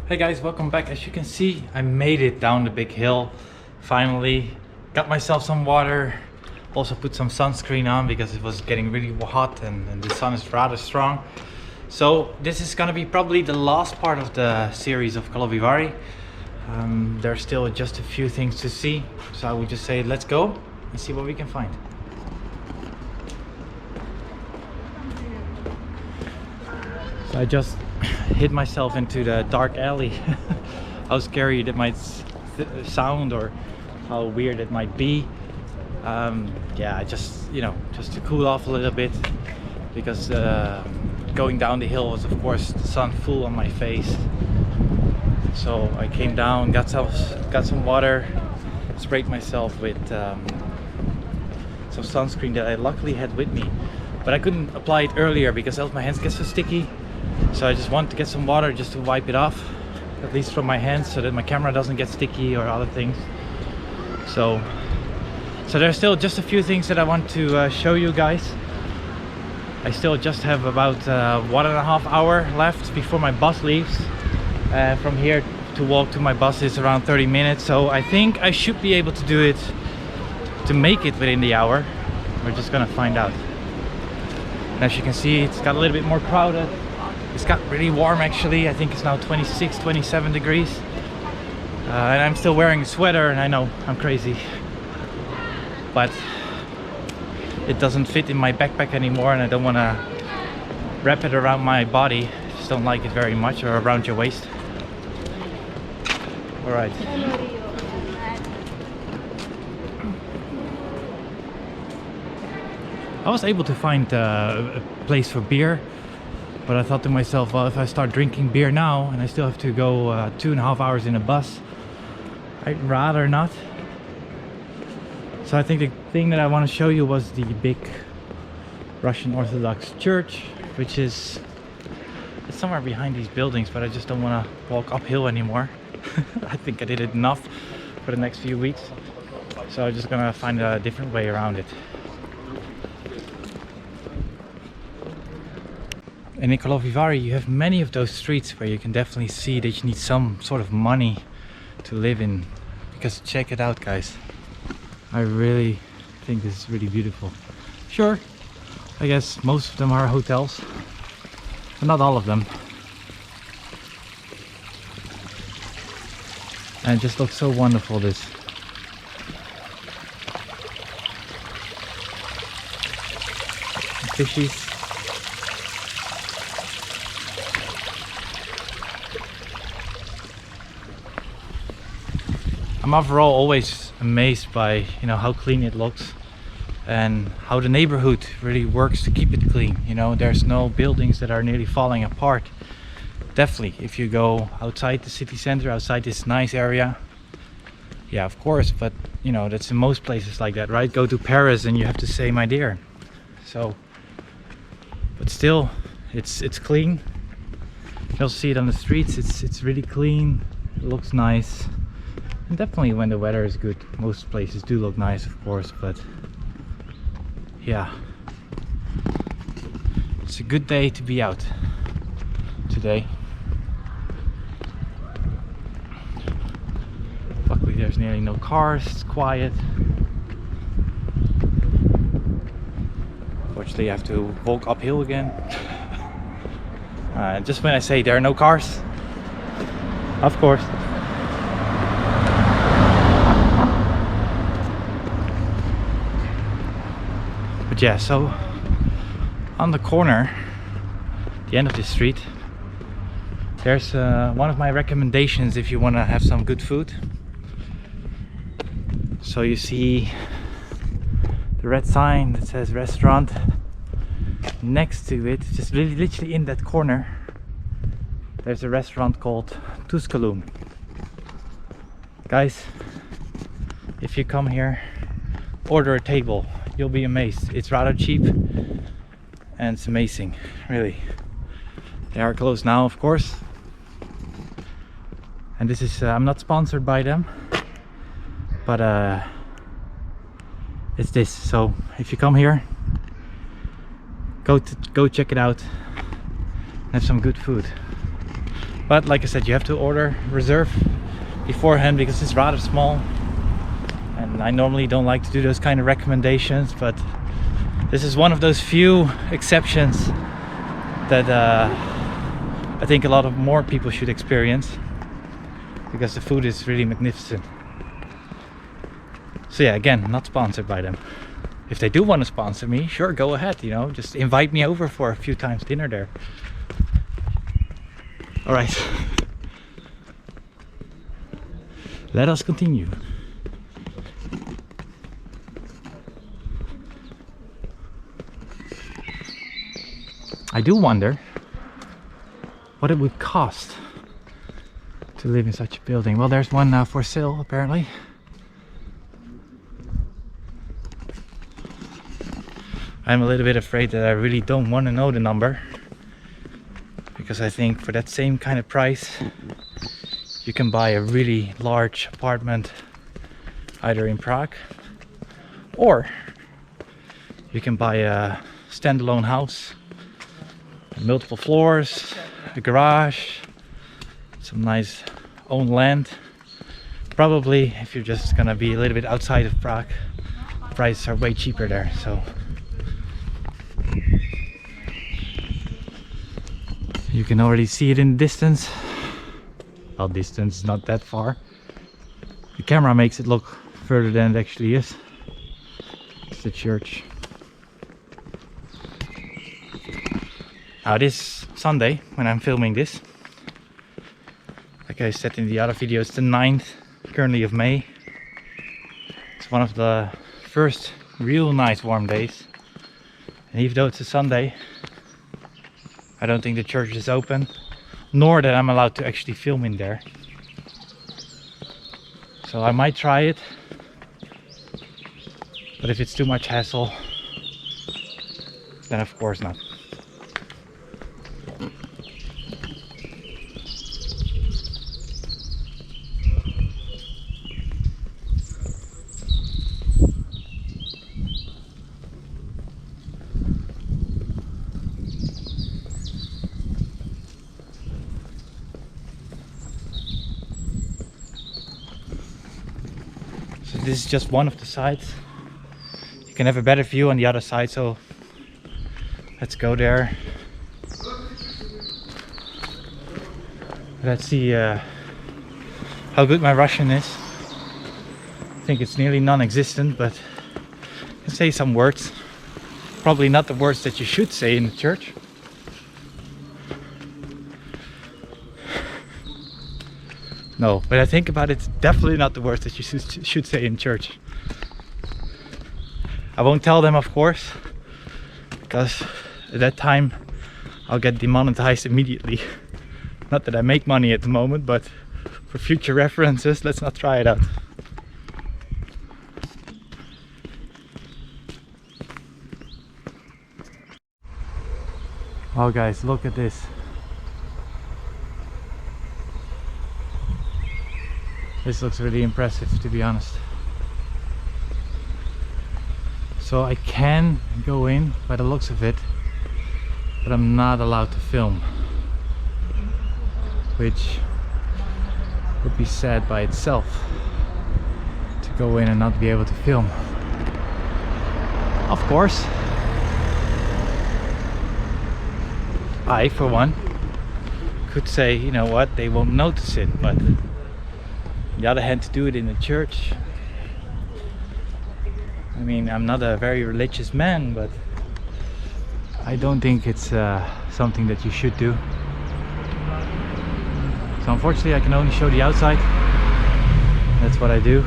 Hey guys, welcome back. As you can see, I made it down the big hill. Finally, got myself some water. Also put some sunscreen on because it was getting really hot and the sun is rather strong. So this is gonna be probably the last part of the series of Karlovy Vary. There's still just a few things to see. So I would just say let's go and see what we can find. So I just hid myself into the dark alley. How scary it might sound or how weird it might be. Yeah, I just to cool off a little bit because going down the hill was of course the sun full on my face. So I came down, got some water, sprayed myself with some sunscreen that I luckily had with me, but I couldn't apply it earlier because else my hands get so sticky. So I just want to get some water just to wipe it off, at least from my hands, so that my camera doesn't get sticky or other things. So there's still just a few things that I want to show you guys. I still just have about 1.5 hours left before my bus leaves. From here to walk to my bus is around 30 minutes, so I think I should be able to do it, to make it within the hour. We're just gonna find out. And as you can see, it's got a little bit more crowded. It's got really warm actually. I think it's now 26, 27 degrees. And I'm still wearing a sweater, and I know I'm crazy. But it doesn't fit in my backpack anymore, and I don't want to wrap it around my body. I just don't like it very much, or around your waist. Alright. I was able to find a place for beer. But I thought to myself, well, if I start drinking beer now and I still have to go 2.5 hours in a bus, I'd rather not. So I think the thing that I want to show you was the big Russian Orthodox Church, which is it's somewhere behind these buildings, but I just don't want to walk uphill anymore. I think I did it enough for the next few weeks. So I'm just gonna find a different way around it. And in Karlovy Vary you have many of those streets where you can definitely see that you need some sort of money to live in. Because check it out guys, I really think this is really beautiful. Sure, I guess most of them are hotels, but not all of them. And it just looks so wonderful, this. Fishies. I'm overall always amazed by how clean it looks and how the neighborhood really works to keep it clean. There's no buildings that are nearly falling apart. Definitely if you go outside the city center, outside this nice area, yeah, of course, but that's in most places like that, right? Go to Paris and you have to say my dear. So but still it's clean. You'll see it on the streets. It's really clean, it looks nice. And definitely when the weather is good, most places do look nice, of course, but yeah, it's a good day to be out today. Luckily there's nearly no cars, it's quiet. Fortunately I have to walk uphill again. Just when I say there are no cars, of course. But yeah, so on the corner, the end of the street, there's one of my recommendations if you want to have some good food. So you see the red sign that says restaurant. Next to it, just literally in that corner, there's a restaurant called Tusculum. Guys, if you come here, order a table. You'll be amazed. It's rather cheap and it's amazing, really. They are closed now, of course. And this is I'm not sponsored by them, but it's this. So if you come here, go check it out and have some good food. But like I said, you have to reserve beforehand because it's rather small, and I normally don't like to do those kind of recommendations, but this is one of those few exceptions that I think a lot of more people should experience, because the food is really magnificent. So yeah, again, not sponsored by them. If they do want to sponsor me, sure, go ahead, you know, just invite me over for a few times dinner there. All right, let us continue. I do wonder what it would cost to live in such a building. Well, there's one now for sale apparently. I'm a little bit afraid that I really don't want to know the number, because I think for that same kind of price you can buy a really large apartment either in Prague, or you can buy a standalone house, multiple floors, a garage, some nice own land. Probably if you're just gonna be a little bit outside of Prague, prices are way cheaper there. So you can already see it in the distance. Well, distance, not that far. The camera makes it look further than it actually is. It's the church. Now this Sunday, when I'm filming this, like I said in the other video, it's the 9th currently of May. It's one of the first real nice warm days. And even though it's a Sunday, I don't think the church is open, nor that I'm allowed to actually film in there. So I might try it, but if it's too much hassle, then of course not. This is just one of the sides. You can have a better view on the other side, so let's go there. Let's see how good my Russian is. I think it's nearly non-existent, but I can say some words. Probably not the words that you should say in the church. No, but I think about it, it's definitely not the words that you should say in church. I won't tell them, of course, because at that time I'll get demonetized immediately. Not that I make money at the moment, but for future references, let's not try it out. Oh guys, look at this. This looks really impressive, to be honest. So I can go in by the looks of it, but I'm not allowed to film, which would be sad by itself, to go in and not be able to film. Of course, I, for one, could say, you know what, they won't notice it, but on the other hand, to do it in a church, I mean, I'm not a very religious man, but I don't think it's something that you should do. So unfortunately I can only show the outside. That's what I do.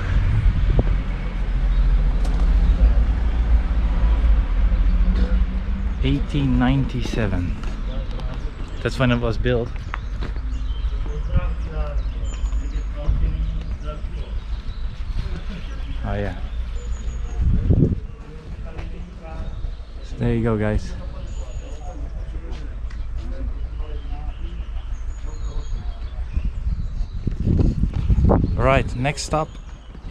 (1897). That's when it was built. Oh yeah. So there you go, guys. Alright, next stop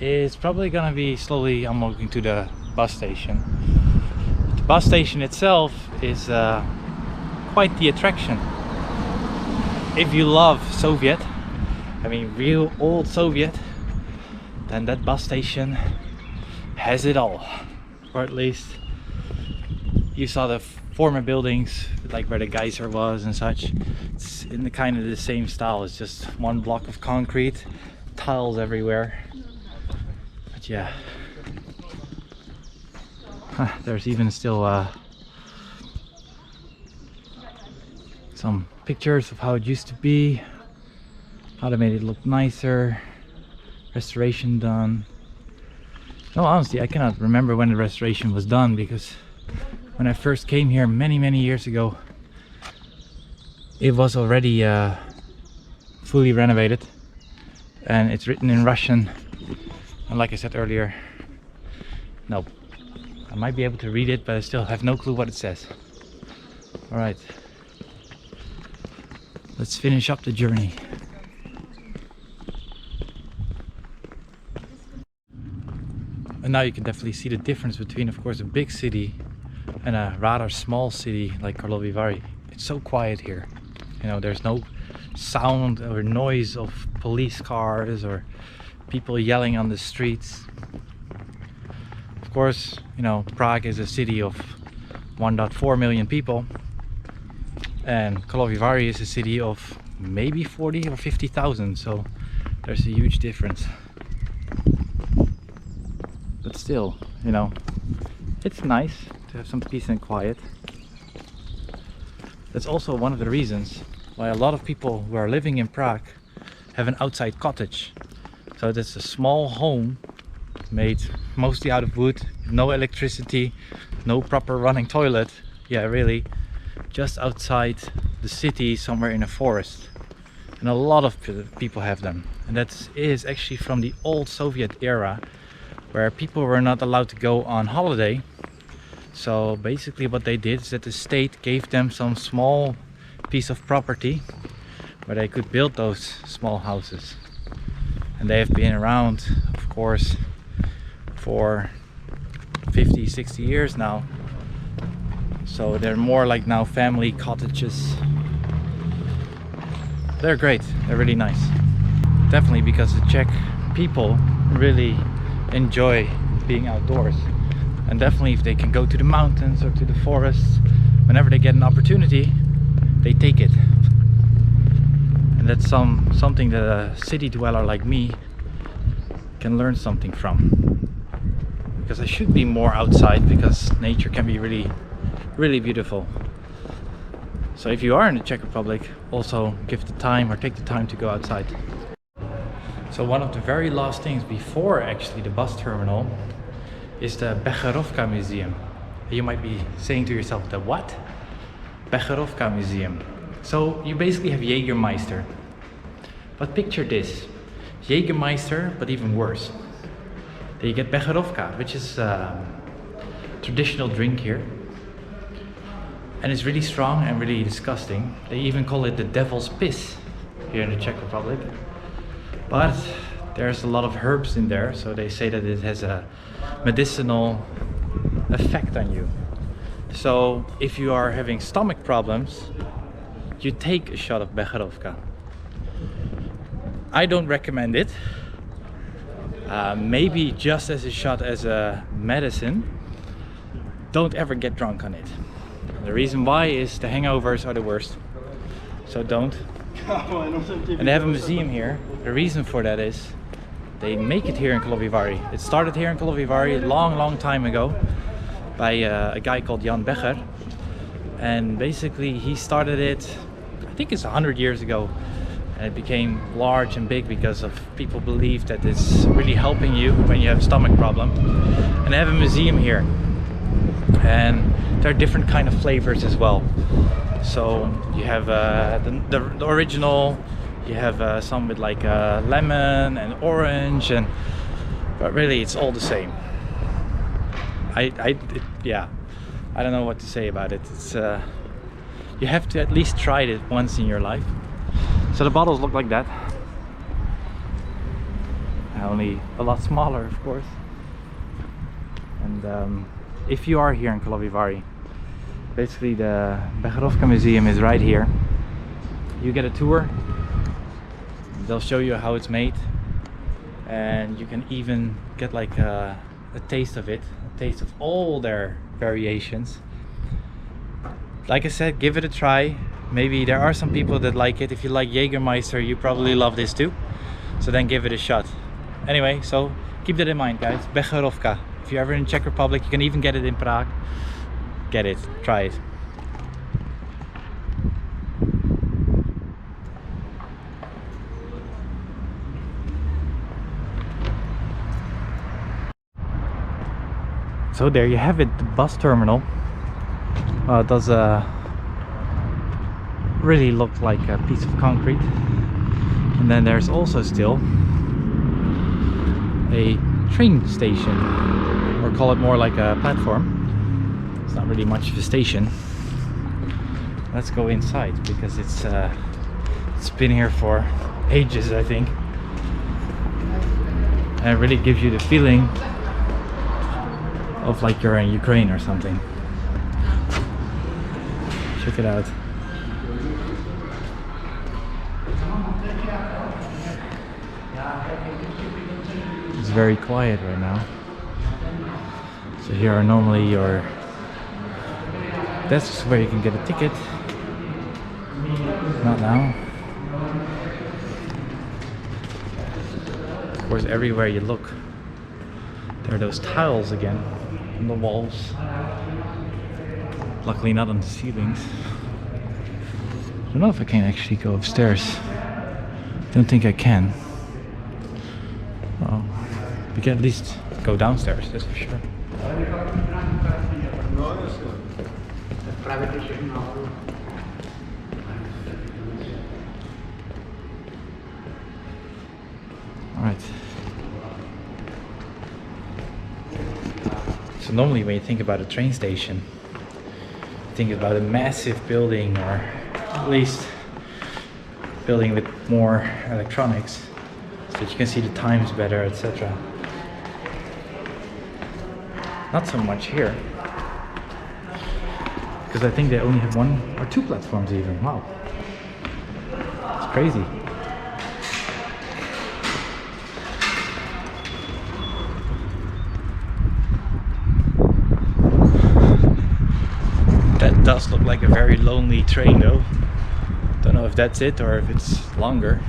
is probably gonna be slowly unlocking to the bus station. The bus station itself is quite the attraction. if you love Soviet, I mean real old Soviet, then that bus station has it all. Or at least you saw the former buildings, like where the geyser was and such. It's in the kind of the same style. It's just one block of concrete, tiles everywhere. But yeah, there's even still some pictures of how it used to be, how they made it look nicer, restoration done. No, honestly, I cannot remember when the restoration was done, because when I first came here many years ago, it was already fully renovated, and it's written in Russian. And like I said earlier, no, I might be able to read it, but I still have no clue what it says. All right, let's finish up the journey. And now you can definitely see the difference between, of course, a big city and a rather small city like Karlovy Vary. It's so quiet here. You know, there's no sound or noise of police cars or people yelling on the streets. Of course, you know, Prague is a city of 1.4 million people, and Karlovy Vary is a city of maybe 40 or 50,000, so there's a huge difference. But still, you know, it's nice to have some peace and quiet. That's also one of the reasons why a lot of people who are living in Prague have an outside cottage. So that's a small home made mostly out of wood, no electricity, no proper running toilet. Yeah, really, just outside the city, somewhere in a forest. And a lot of people have them. And that is actually from the old Soviet era, where people were not allowed to go on holiday. So basically what they did is that the state gave them some small piece of property where they could build those small houses. And they have been around, of course, for 50, 60 years now. So they're more like now family cottages. They're great, they're really nice. Definitely because the Czech people really enjoy being outdoors, and definitely if they can go to the mountains or to the forests, whenever they get an opportunity, they take it. And that's something that a city dweller like me can learn something from, because I should be more outside, because nature can be really beautiful. So if you are in the Czech Republic, also give the time or take the time to go outside. So one of the very last things before actually the bus terminal is the Becherovka Museum. You might be saying to yourself, the what? Becherovka Museum. So you basically have Jägermeister. But picture this, Jägermeister, but even worse. Then you get Becherovka, which is a traditional drink here. And it's really strong and really disgusting. They even call it the devil's piss here in the Czech Republic. But there's a lot of herbs in there, so they say that it has a medicinal effect on you. So if you are having stomach problems, you take a shot of Becherovka. I don't recommend it. Maybe just as a shot as a medicine. Don't ever get drunk on it. The reason why is the hangovers are the worst. So don't. And they have a museum here. The reason for that is they make it here in Karlovy Vary. It started here in Karlovy Vary a long time ago by a guy called Jan Becher. And basically he started it, I think it's 100 years ago. And it became large and big because of people believe that it's really helping you when you have a stomach problem. And they have a museum here. And there are different kind of flavors as well. So you have the original, you have some with like lemon and orange, but really it's all the same. Yeah, I don't know what to say about it. It's you have to at least try it once in your life. So the bottles look like that, only a lot smaller, of course. And if you are here in Karlovy Vary, basically the Becherovka Museum is right here. you get a tour. They'll show you how it's made, and you can even get like a taste of it, a taste of all their variations. Like I said, give it a try. Maybe there are some people that like it. If you like Jägermeister, you probably love this too, so then give it a shot. Anyway, so keep that in mind, guys. Becherovka. If you're ever in Czech Republic, you can even get it in Prague. Get it, try it. So there you have it, the bus terminal. It does really look like a piece of concrete. And then there's also still a train station, or call it more like a platform. It's not really much of a station. Let's go inside, because it's been here for ages, I think. And it really gives you the feeling of like you're in Ukraine or something. Check it out. It's very quiet right now. So here are normally your desks where you can get a ticket. Not now. Of course, everywhere you look, there are those tiles again on the walls. Luckily not on the ceilings. I don't know if I can actually go upstairs. Don't think I can. Well, we can at least go downstairs, that's for sure. Alright. So normally when you think about a train station, you think about a massive building, or at least a building with more electronics, so that you can see the times better, etc. Not so much here, because I think they only have 1 or 2 platforms even. Wow, it's crazy. That does look like a very lonely train though. Don't know if that's it or if it's longer.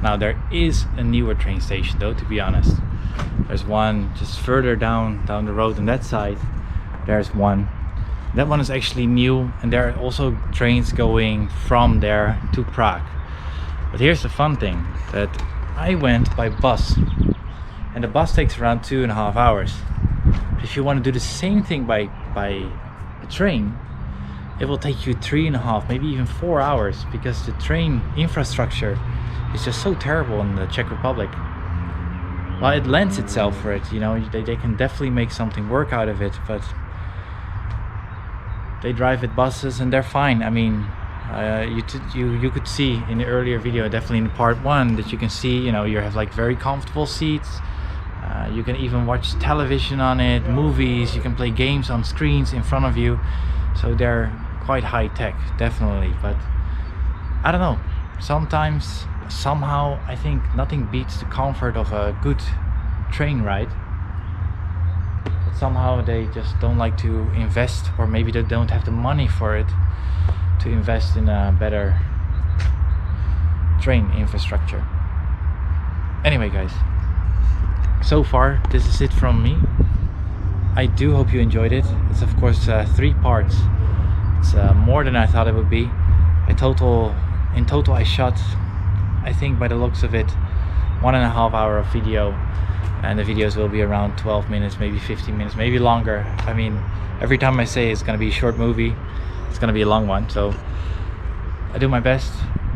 Now there is a newer train station though, to be honest. There's one just further down the road on that side. There's one. That one is actually new, and there are also trains going from there to Prague. But here's the fun thing, that I went by bus, and the bus takes around 2.5 hours. But if you want to do the same thing by a train, it will take you 3.5, maybe even 4 hours, because the train infrastructure is just so terrible in the Czech Republic. Well, it lends itself for it, you know, they can definitely make something work out of it, but they drive with buses and they're fine. I mean, you could see in the earlier video, definitely in part 1, that you can see, you know, you have like very comfortable seats. You can even watch television on it, movies, you can play games on screens in front of you. So they're quite high tech, definitely. But I don't know, sometimes, somehow, I think nothing beats the comfort of a good train ride. But somehow they just don't like to invest, or maybe they don't have the money for it, to invest in a better train infrastructure. Anyway guys, so far this is it from me. I do hope you enjoyed it. It's of course 3 parts. It's more than I thought it would be. In total I shot, I think by the looks of it, 1.5 hour of video, and the videos will be around 12 minutes, maybe 15 minutes, maybe longer. I mean, every time I say it's gonna be a short movie, it's gonna be a long one, so I do my best.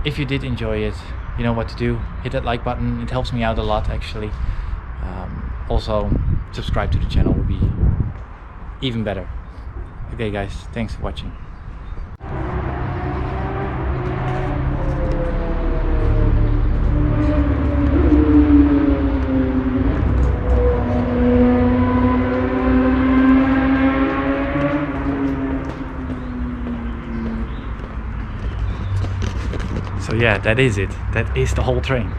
If you did enjoy it, you know what to do. Hit that like button, it helps me out a lot actually. Also, subscribe to the channel would be even better. Okay guys, thanks for watching. So yeah, that is it. That is the whole train.